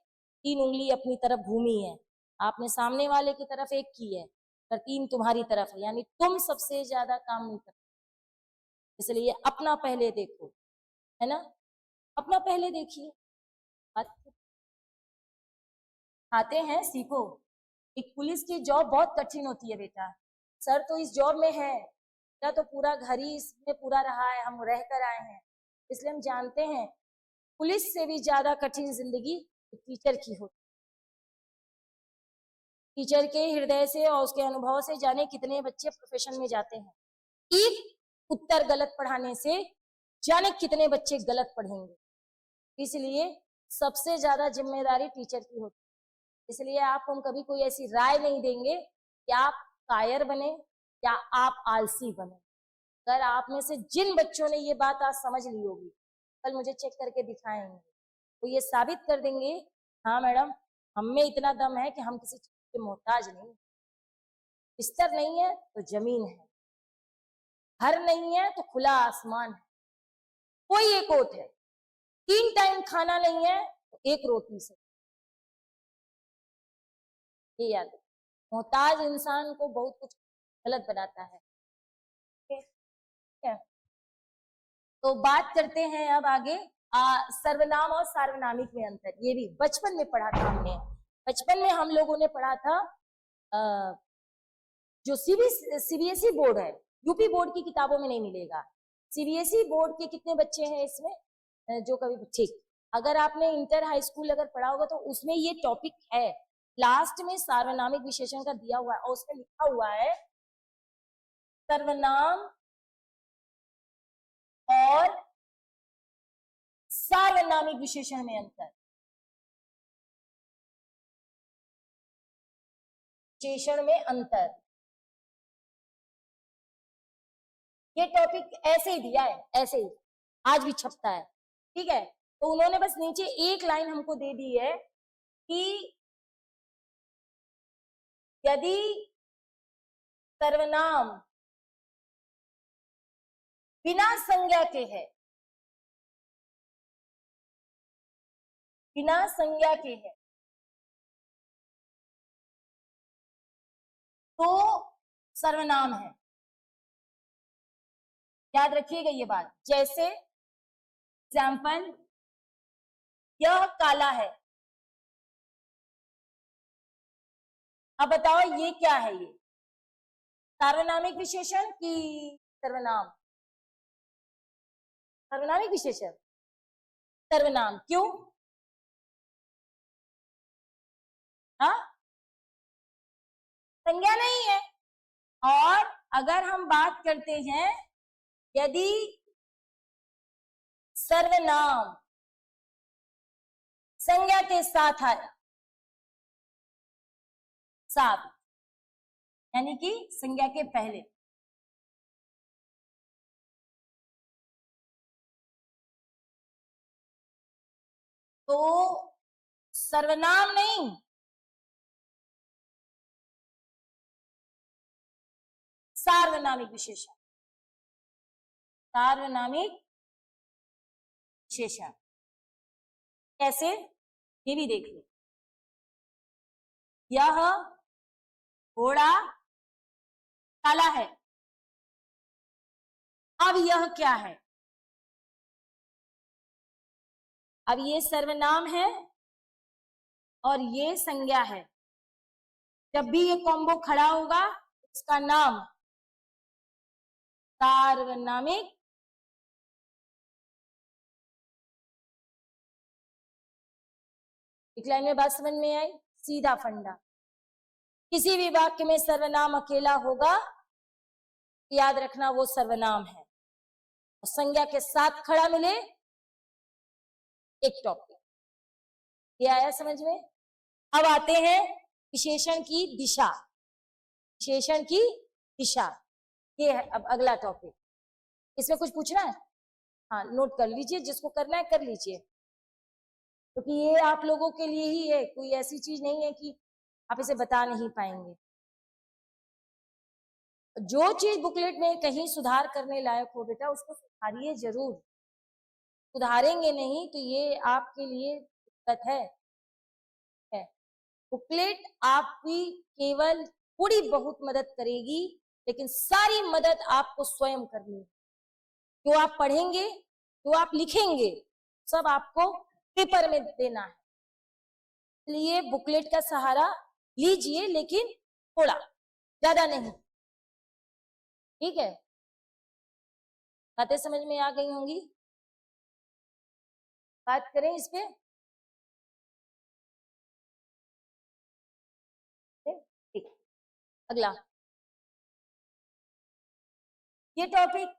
3 उंगली अपनी तरफ घूमी है, आपने सामने वाले की तरफ 1 की है, पर 3 तुम्हारी तरफ है, यानी तुम सबसे ज्यादा काम नहीं करते। इसलिए अपना पहले देखो, है ना, अपना पहले देखिए। आते हैं, सीखो। एक पुलिस की जॉब बहुत कठिन होती है बेटा। सर तो इस जॉब में है, मेरा तो पूरा घर ही इसमें पूरा रहा है, हम रह कर आए हैं, इसलिए हम जानते हैं पुलिस से भी ज्यादा कठिन जिंदगी टीचर की होती। टीचर के हृदय से और उसके अनुभव से जाने कितने बच्चे प्रोफेशन में जाते हैं। एक उत्तर गलत पढ़ाने से जाने कितने बच्चे गलत पढ़ेंगे। इसलिए सबसे ज्यादा जिम्मेदारी टीचर की होती है। इसलिए आप हम कभी कोई ऐसी राय नहीं देंगे कि आप कायर बने या आप आलसी बने। अगर आप में से जिन बच्चों ने ये बात आज समझ ली होगी, कल मुझे चेक करके दिखाएंगे, तो ये साबित कर देंगे, हाँ मैडम, हम में इतना दम है कि हम किसी चीज के मोहताज नहीं। बिस्तर नहीं है तो जमीन है, घर नहीं है तो खुला आसमान है, कोई एक ओट है, 3 टाइम खाना नहीं है तो 1 रोटी से, ये याद है। मोहताज इंसान को बहुत कुछ गलत बनाता है, ठीक है। तो बात करते हैं अब आगे सर्वनाम और सार्वनामिक में अंतर। ये भी बचपन में पढ़ा था हमने। बचपन में हम लोगों ने पढ़ा था जो सीबीएसई बोर्ड है, यूपी बोर्ड की किताबों में नहीं मिलेगा। सीबीएसई बोर्ड के कितने बच्चे हैं इसमें जो कभी, ठीक, अगर आपने इंटर हाई स्कूल अगर पढ़ा होगा तो उसमें ये टॉपिक है। लास्ट में सार्वनामिक विशेषण का दिया हुआ है और उसमें लिखा हुआ है सर्वनाम और सार्वनामिक विशेषण में अंतर। विशेषण में अंतर, ये टॉपिक ऐसे ही दिया है, ऐसे ही आज भी छपता है, ठीक है। तो उन्होंने बस नीचे एक लाइन हमको दे दी है कि यदि सर्वनाम बिना संज्ञा के है, बिना संज्ञा के है, तो सर्वनाम है। याद रखिएगा ये बात। जैसे एग्जाम्पल, यह काला है। अब बताओ ये क्या है? ये सार्वनामिक विशेषण की सर्वनाम? सर्वनामिक विशेषण, सर्वनाम। क्यों? हाँ, संज्ञा नहीं है। और अगर हम बात करते हैं यदि सर्वनाम संज्ञा के साथ आया, साथ यानी कि संज्ञा के पहले, तो सर्वनाम नहीं, सार्वनामिक विशेषण, सार्वनामिक विशेषण। कैसे? ये भी देख लो। यह घोड़ा काला है। अब यह क्या है? अब ये सर्वनाम है और ये संज्ञा है। जब भी ये कॉम्बो खड़ा होगा इसका नाम सार्वनामिक एक लाइन में बात समझ में आई? सीधा फंडा। किसी भी वाक्य में सर्वनाम अकेला होगा, याद रखना वो सर्वनाम है। और संज्ञा के साथ खड़ा मिले एक टॉपिक। ये आया समझ में? अब आते हैं विशेषण की दिशा। विशेषण की दिशा ये है अब अगला टॉपिक। इसमें कुछ पूछना है? हाँ, नोट कर लीजिए, जिसको करना है कर लीजिए, क्योंकि ये आप लोगों के लिए ही है, कोई ऐसी चीज नहीं है कि आप इसे बता नहीं पाएंगे। जो चीज बुकलेट में कहीं सुधार करने लायक हो बेटा उसको सुधारिए जरूर। सुधारेंगे नहीं तो ये आपके लिए दिक्कत है। बुकलेट आपकी केवल थोड़ी बहुत मदद करेगी, लेकिन सारी मदद आपको स्वयं करनी है। जो आप पढ़ेंगे, जो आप लिखेंगे, सब आपको पेपर में देना है। इसलिए बुकलेट का सहारा लीजिए, लेकिन थोड़ा, ज्यादा नहीं। ठीक है? बातें समझ में आ गई होंगी? बात करें इस पे? ठीक, अगला। ये टॉपिक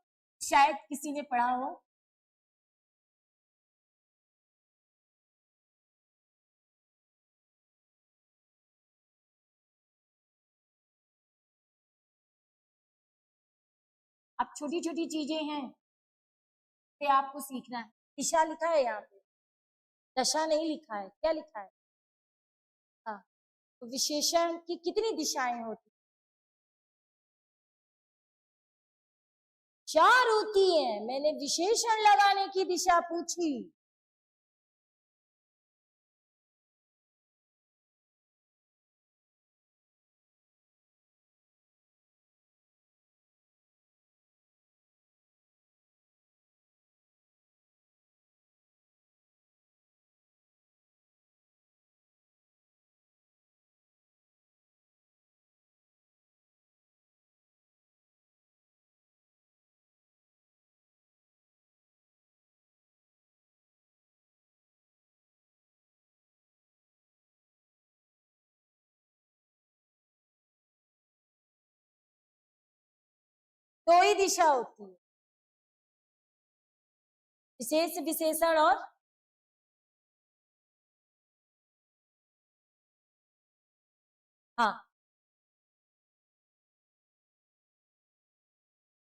शायद किसी ने पढ़ा हो। अब छोटी छोटी चीजें हैं कि आपको सीखना है। दिशा लिखा है यहाँ पे, दशा नहीं लिखा है। क्या लिखा है? हाँ, तो विशेषण की कितनी दिशाएं होती? 4 होती हैं। मैंने विशेषण लगाने की दिशा पूछी। दो ही दिशा होती है, विशेष विशेषण और हाँ,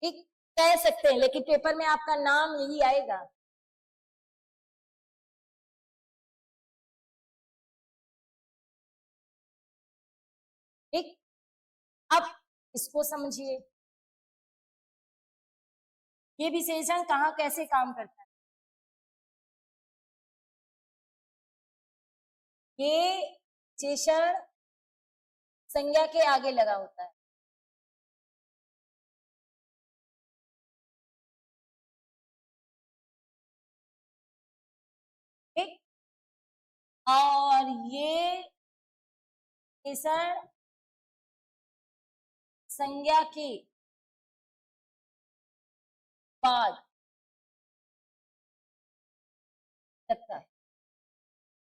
एक कह सकते हैं, लेकिन पेपर में आपका नाम यही आएगा। ठीक, अब इसको समझिए। ये विशेषण कहाँ कैसे काम करता है? ये विशेषण संज्ञा के आगे लगा होता है। ठीक, और ये विशेषण संज्ञा के बाद लगता है।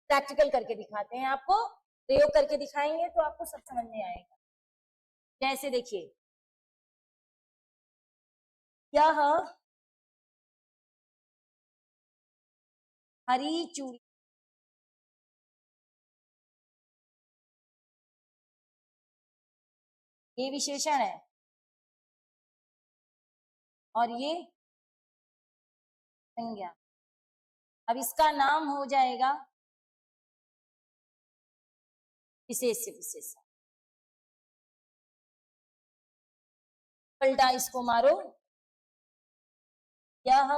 प्रैक्टिकल करके दिखाते हैं आपको, प्रयोग करके दिखाएंगे तो आपको सब समझ में आएगा। जैसे देखिए, यह हरी चूड़ी, ये विशेषण है और ये संज्ञा। अब इसका नाम हो जाएगा विशेष्य विशेषण। पलटा इसको मारो, यह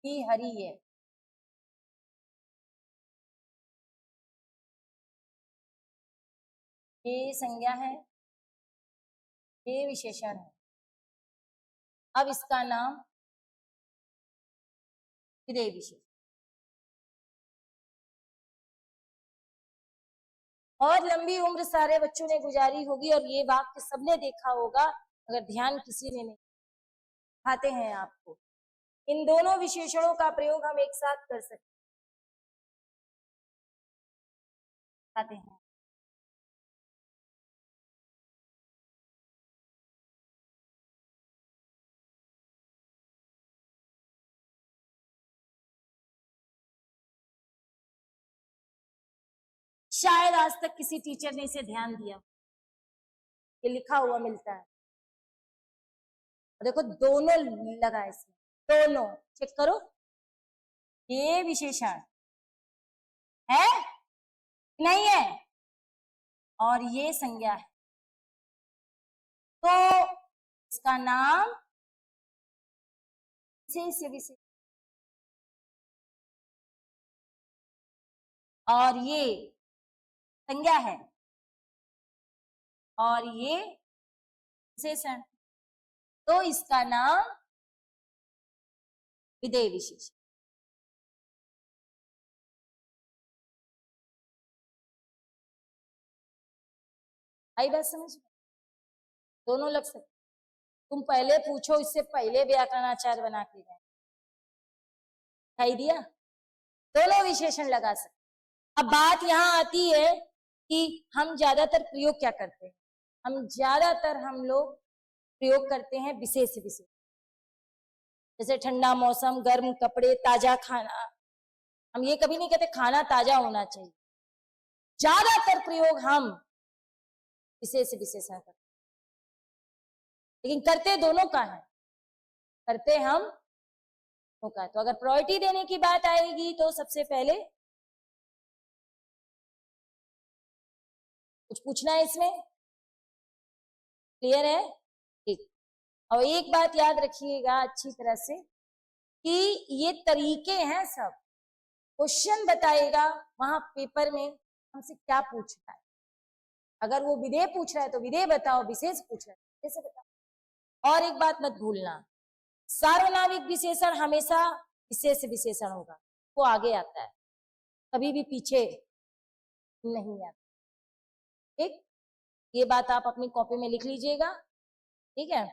ही हरी है, ये संज्ञा है, ये विशेषण है। अब इसका नाम विधेय विशेषण। और लंबी उम्र सारे बच्चों ने गुजारी होगी और ये वाक्य सबने देखा होगा, अगर ध्यान किसी ने नहीं। दिखाते हैं आपको, इन दोनों विशेषणों का प्रयोग हम एक साथ कर सकते हैं। शायद आज तक किसी टीचर ने इसे ध्यान दिया, ये लिखा हुआ मिलता है। देखो दोनों लगा इसमें, दोनों चेक करो, ये विशेषण है नहीं है और ये संज्ञा है, तो इसका नाम विशेष्य विशेषण। और ये संज्ञा है और ये विशेषण, तो इसका नाम विधेय विशेषण। आई बात समझ में? दोनों लग सकते। तुम पहले पूछो, इससे पहले व्याकरणाचार्य बना के गए, दिखाई दिया? दोनों विशेषण लगा सकते। अब बात यहाँ आती है कि हम ज्यादातर प्रयोग क्या करते हैं, हम लोग प्रयोग करते हैं विशेष विशेष, जैसे ठंडा मौसम, गर्म कपड़े, ताजा खाना। हम ये कभी नहीं कहते खाना ताजा होना चाहिए, ज्यादातर प्रयोग हम विशेष विशेषण करते, लेकिन करते दोनों का है, करते हम दोनों का। तो अगर प्रायोरिटी देने की बात आएगी तो सबसे पहले कुछ पूछना है इसमें, क्लियर है? ठीक। और एक बात याद रखिएगा अच्छी तरह से कि ये तरीके हैं, सब क्वेश्चन बताएगा वहां पेपर में हमसे क्या पूछ रहा है। अगर वो विधेय पूछ रहा है तो विधेय बताओ, विशेष पूछ रहा है विशेष बताओ। और एक बात मत भूलना, सार्वनामिक विशेषण हमेशा विशेष विशेषण होगा, वो आगे आता है, कभी भी पीछे नहीं आता। ठीक, ये बात आप अपनी कॉपी में लिख लीजिएगा, ठीक है?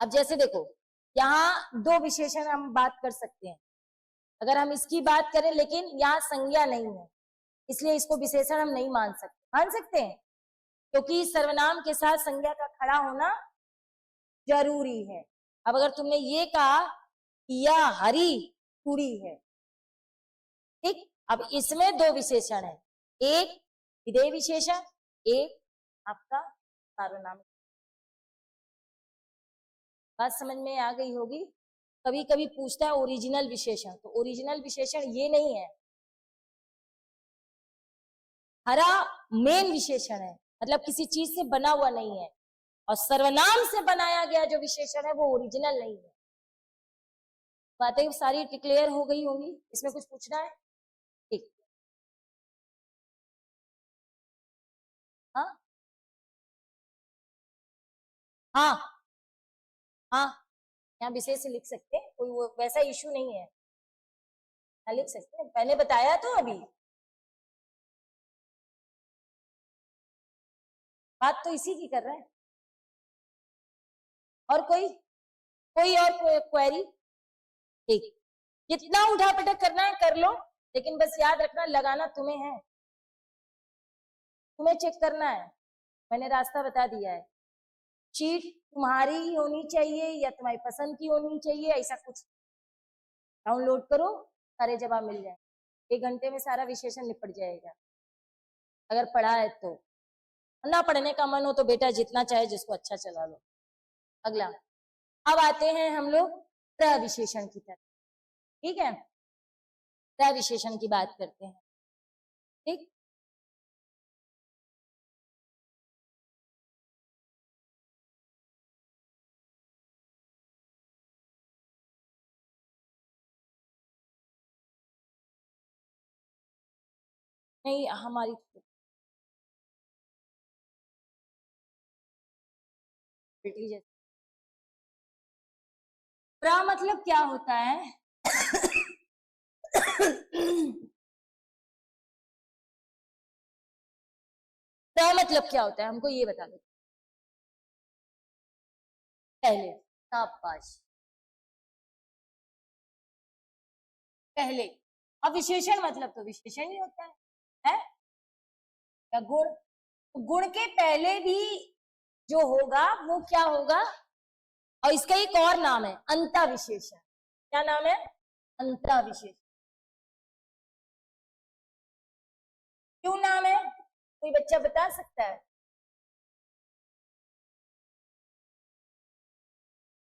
अब जैसे देखो, यहाँ दो विशेषण हम बात कर सकते हैं, अगर हम इसकी बात करें, लेकिन यहाँ संज्ञा नहीं है, इसलिए इसको विशेषण हम नहीं मान सकते हैं, क्योंकि सर्वनाम के साथ संज्ञा का खड़ा होना जरूरी है। अब अगर तुमने ये कहा कि यह हरी चूड़ी है, ठीक, अब इसमें दो विशेषण है, एक विधेय विशेषण, एक आपका सार्वनामिक। बात समझ में आ गई होगी? कभी कभी पूछता है ओरिजिनल विशेषण, तो ओरिजिनल विशेषण ये नहीं है, हरा मेन विशेषण है, मतलब किसी चीज से बना हुआ नहीं है, और सर्वनाम से बनाया गया जो विशेषण है वो ओरिजिनल नहीं है। बातें सारी क्लियर हो गई होंगी, इसमें कुछ पूछना है? ठीक, हाँ हाँ हाँ, यहाँ विशेष से लिख सकते हैं, कोई वो वैसा इश्यू नहीं है। क्या लिख सकते हैं? मैंने बताया तो अभी, बात तो इसी की कर रहे हैं। और कोई और क्वेरी? ठीक, जितना उठापटक करना है कर लो, लेकिन बस याद रखना लगाना तुम्हें है, तुम्हें चेक करना है। मैंने रास्ता बता दिया है। शीट तुम्हारी ही होनी चाहिए या तुम्हारी पसंद की होनी चाहिए, ऐसा कुछ डाउनलोड करो, सारे जवाब मिल जाए। 1 घंटे में सारा विशेषण निपट जाएगा अगर पढ़ा है तो। ना पढ़ने का मन हो तो बेटा जितना चाहे जिसको अच्छा चला लो। अगला, अब आते हैं हम लोग प्रविशेषण की तरफ। ठीक है, प्रविशेषण की बात करते हैं। ठीक, नहीं हमारी बेटी जैसे प्र मतलब क्या होता है? प्र मतलब क्या होता है हमको ये बता दो पहले। शाबाश, पहले। अब विशेषण मतलब तो विशेषण ही होता है? या गुण? गुण के पहले भी जो होगा वो क्या होगा? और इसका एक और नाम है अंतःविशेषण। क्या नाम है? अंतःविशेषण। क्यों नाम है? कोई बच्चा बता सकता है?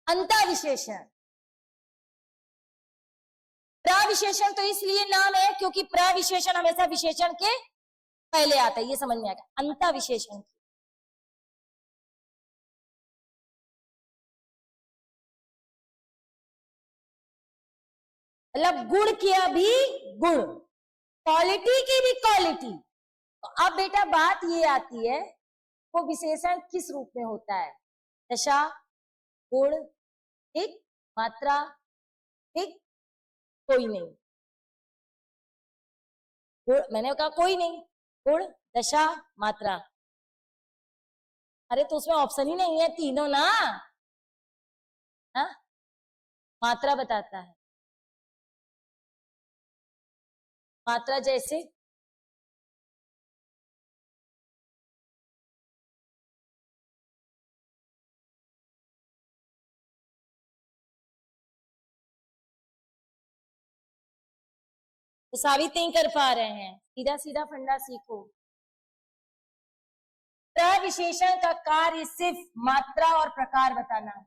अंतःविशेषण, प्रविशेषण तो इसलिए नाम है क्योंकि प्रविशेषण हमेशा विशेषण के पहले आता है, ये समझ में आ गया। अंतःविशेषण मतलब गुण किया भी गुण, क्वालिटी की भी क्वालिटी। तो अब बेटा बात ये आती है वो विशेषण किस रूप में होता है? दशा, गुण, ठीक, मात्रा, ठीक, कोई नहीं। गुण मैंने कहा कोई नहीं, गुण, दशा, मात्रा। अरे तो उसमें ऑप्शन ही नहीं है, तीनों ना। हा? मात्रा बताता है। मात्रा जैसे तो साबित नहीं कर पा रहे हैं, सीधा सीधा फंडा सीखो। प्रविशेषण का कार्य सिर्फ मात्रा और प्रकार बताना है।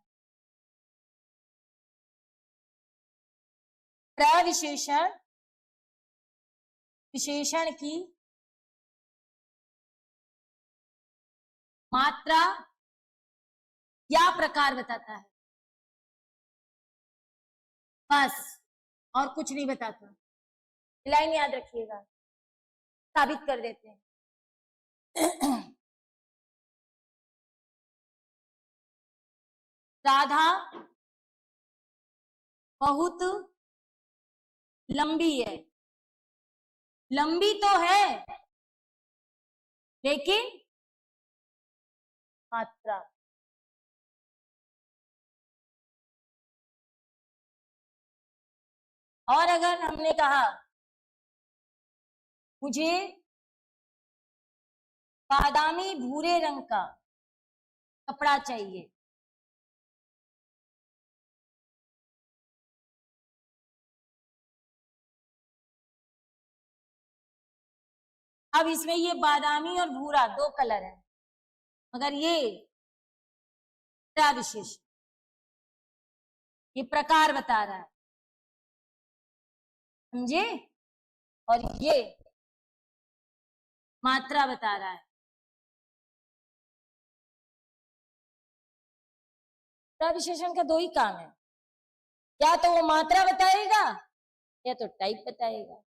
प्रविशेषण विशेषण की मात्रा या प्रकार बताता है, बस, और कुछ नहीं बताता। लाइन याद रखिएगा, साबित कर देते हैं। राधा बहुत लंबी है, लंबी तो है लेकिन मात्रा। और अगर हमने कहा मुझे बादामी भूरे रंग का कपड़ा चाहिए, अब इसमें ये बादामी और भूरा 2 कलर है, मगर ये प्रविशेष, ये प्रकार बता रहा है, समझे? और ये मात्रा बता रहा है। प्रविशेषण का 2 ही काम है, या तो वो मात्रा बताएगा या तो टाइप बताएगा।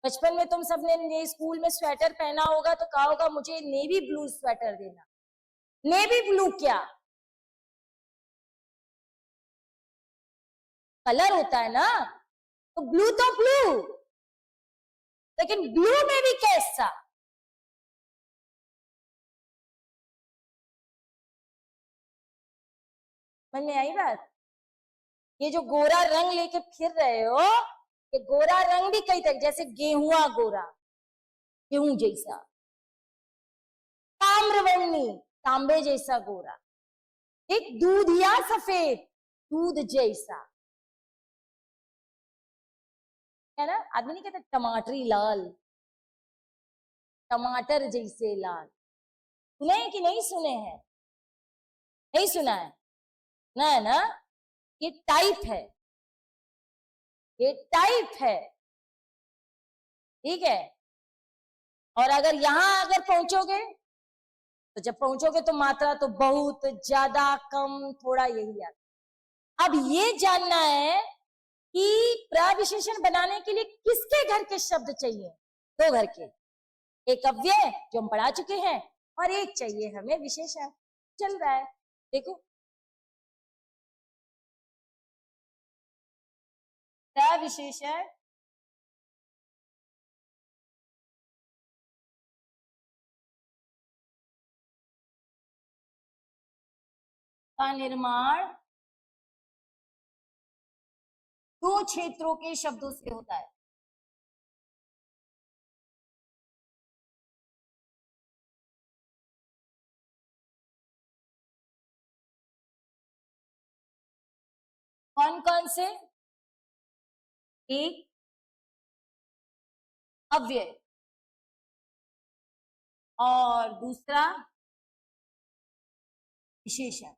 बचपन में तुम सबने स्कूल में स्वेटर पहना होगा तो कहा होगा मुझे नेवी ब्लू स्वेटर देना। नेवी ब्लू क्या कलर होता है ना, तो ब्लू तो ब्लू, लेकिन ब्लू में भी कैसा? समझ में आई बात? ये जो गोरा रंग लेके फिर रहे हो, ये गोरा रंग भी कई तरह, जैसे गेहुआ गोरा, गेहूं जैसा, ताम्रवर्णी, तांबे जैसा गोरा, एक दूधिया सफेद, दूध जैसा, है ना? आदमी नहीं कहता टमाटरी लाल, टमाटर जैसे लाल। सुने हैं कि नहीं सुने हैं? नहीं सुना है ना? है ना? ये टाइप है, ये टाइप है, ठीक है। और अगर यहां पहुंचोगे, तो जब पहुंचोगे तो मात्रा तो बहुत, ज्यादा, कम, थोड़ा, यही आता। अब ये जानना है कि प्रविशेषण बनाने के लिए किसके घर के शब्द चाहिए? दो घर के, एक अव्यय जो हम पढ़ा चुके हैं, और एक चाहिए हमें विशेषण। चल रहा है, देखो, प्रविशेषण का निर्माण दो क्षेत्रों के शब्दों से होता है। कौन कौन से? एक अव्यय, और दूसरा विशेषण।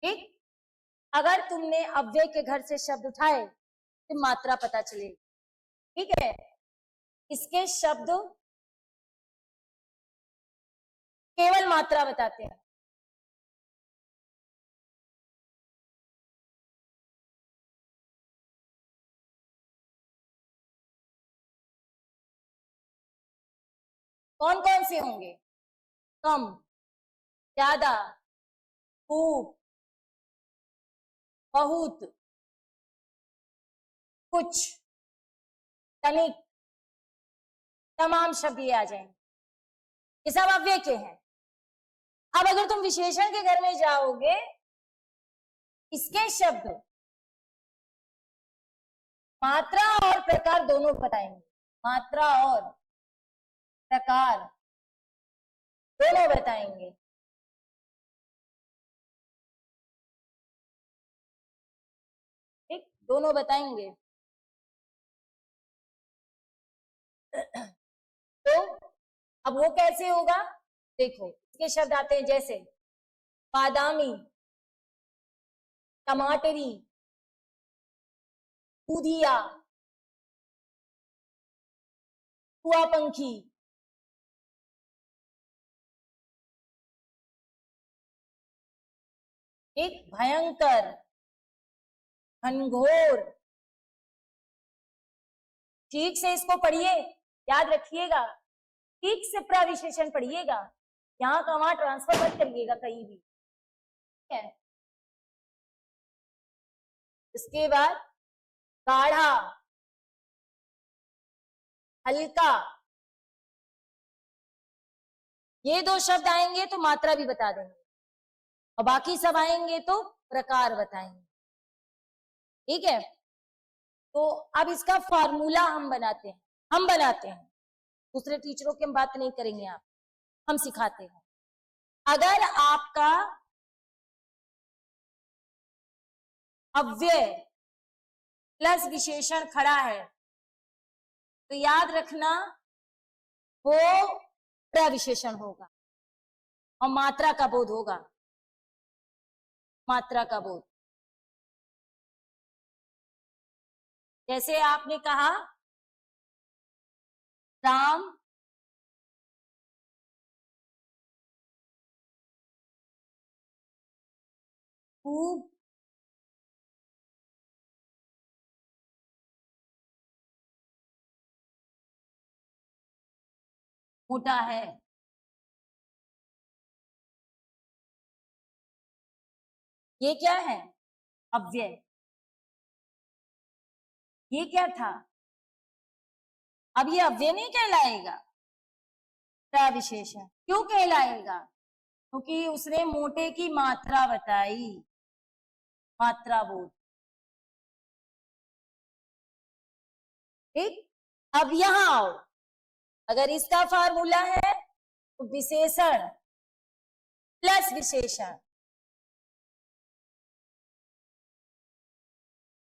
ठीक, अगर तुमने अव्यय के घर से शब्द उठाए तो मात्रा पता चलेगी। ठीक है, इसके शब्द केवल मात्रा बताते हैं। कौन कौन से होंगे? कम, ज्यादा, खूब, बहुत, कुछ, तनिक, तमाम शब्द ये आ जाएंगे। ये सब अव्यय के हैं। अब अगर तुम विशेषण के घर में जाओगे, इसके शब्द मात्रा और प्रकार दोनों बताएंगे। मात्रा और प्रकार दोनों बताएंगे। ठीक, दोनों बताएंगे। तो अब वो कैसे होगा? देखो, इसके शब्द आते हैं जैसे बादामी, टमाटरी, दूधिया, कुआपंखी, एक भयंकर, घनघोर। ठीक से इसको पढ़िए, याद रखिएगा, ठीक से प्रविशेषण पढ़िएगा, यहां का वहां ट्रांसफर मत करिएगा कहीं भी। ठीक है, इसके बाद गाढ़ा, हल्का, ये दो शब्द आएंगे तो मात्रा भी बता देंगे, और बाकी सब आएंगे तो प्रकार बताएंगे। ठीक है, तो अब इसका फॉर्मूला हम बनाते हैं, दूसरे टीचरों की हम बात नहीं करेंगे, हम सिखाते हैं। अगर आपका अव्यय प्लस विशेषण खड़ा है, तो याद रखना वो प्रविशेषण होगा, और मात्रा का बोध होगा, मात्रा का बोध। जैसे आपने कहा राम खूब मोटा है। ये क्या है? अव्यय। ये क्या था? अब ये अव्यय नहीं कहलाएगा, प्रविशेषण। क्यों कहलाएगा? क्योंकि उसने मोटे की मात्रा बताई, मात्रा बोध। ठीक, अब यहां आओ, अगर इसका फार्मूला है तो विशेषण प्लस विशेषण,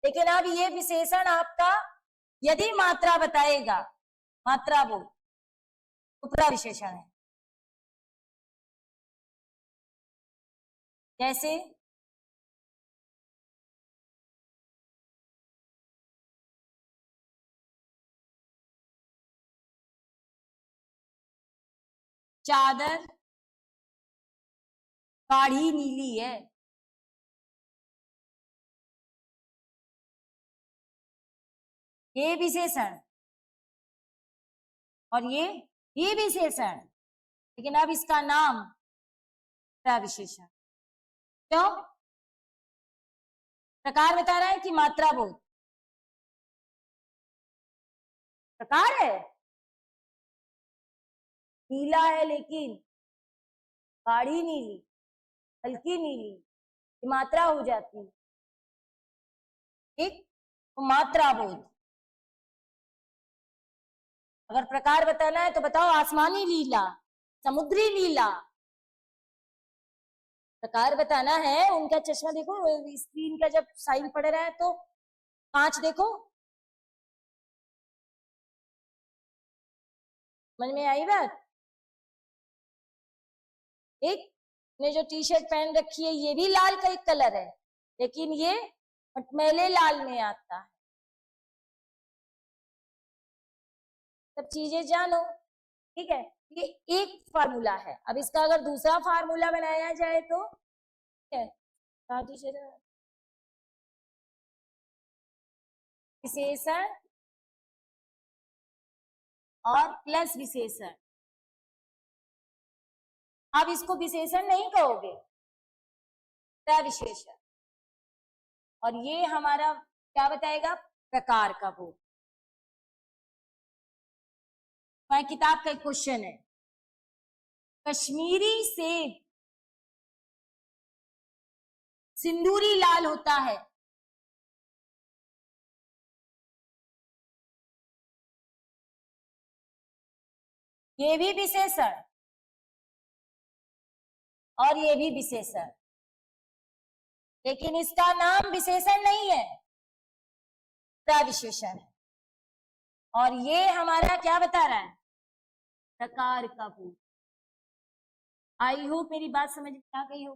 लेकिन अब ये विशेषण आपका यदि मात्रा बताएगा, मात्रा बोध, तो प्रविशेषण है। जैसे चादर गाढ़ी नीली है, ये विशेषण और ये विशेषण, लेकिन अब इसका नाम प्रविशेषण। क्यों? प्रकार बता रहा है कि मात्रा बोध? प्रकार है, नीला है लेकिन गाढ़ी नीली, हल्की नीली, मात्रा हो जाती है। ठीक, तो मात्रा बोध। अगर प्रकार बताना है तो बताओ, आसमानी नीला, समुद्री नीला। प्रकार बताना है। उनका चश्मा देखो, स्क्रीन का जब साइन पड़ रहा है तो कांच देखो, समझ में आई बात? एक ने जो टी शर्ट पहन रखी है ये भी लाल का एक कलर है, लेकिन ये मटमैले लाल में आता है। सब चीजें जानो, ठीक है? ये एक फार्मूला है। अब इसका अगर दूसरा फार्मूला बनाया जाए तो विशेषण और प्लस विशेषण। अब इसको विशेषण नहीं कहोगे, प्रविशेषण। और ये हमारा क्या बताएगा? प्रकार का बोध। किताब का एक क्वेश्चन है, कश्मीरी सेब सिंदूरी लाल होता है, ये भी विशेषण और ये भी विशेषण, लेकिन इसका नाम विशेषण नहीं है, प्रविशेषण है। और ये हमारा क्या बता रहा है? प्रकार का बोध। आई होप मेरी बात समझ में आ गई हो।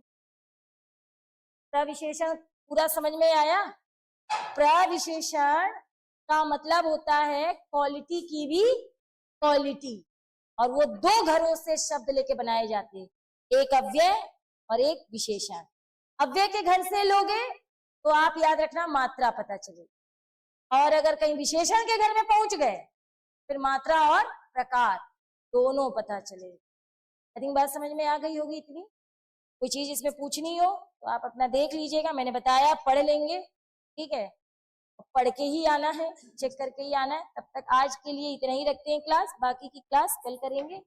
प्रविशेषण पूरा समझ में आया? प्रविशेषण का मतलब होता है क्वालिटी की भी क्वालिटी, और वो दो घरों से शब्द लेके बनाए जाते हैं, एक अव्यय और एक विशेषण। अव्यय के घर से लोगे तो आप याद रखना मात्रा पता चले, और अगर कहीं विशेषण के घर में पहुंच गए फिर मात्रा और प्रकार दोनों पता चले। आई थिंक बात समझ में आ गई होगी इतनी। कोई चीज इसमें पूछनी हो तो आप अपना देख लीजिएगा, मैंने बताया पढ़ लेंगे, ठीक है? पढ़ के ही आना है, चेक करके ही आना है। तब तक आज के लिए इतना ही रखते हैं क्लास, बाकी की क्लास कल करेंगे।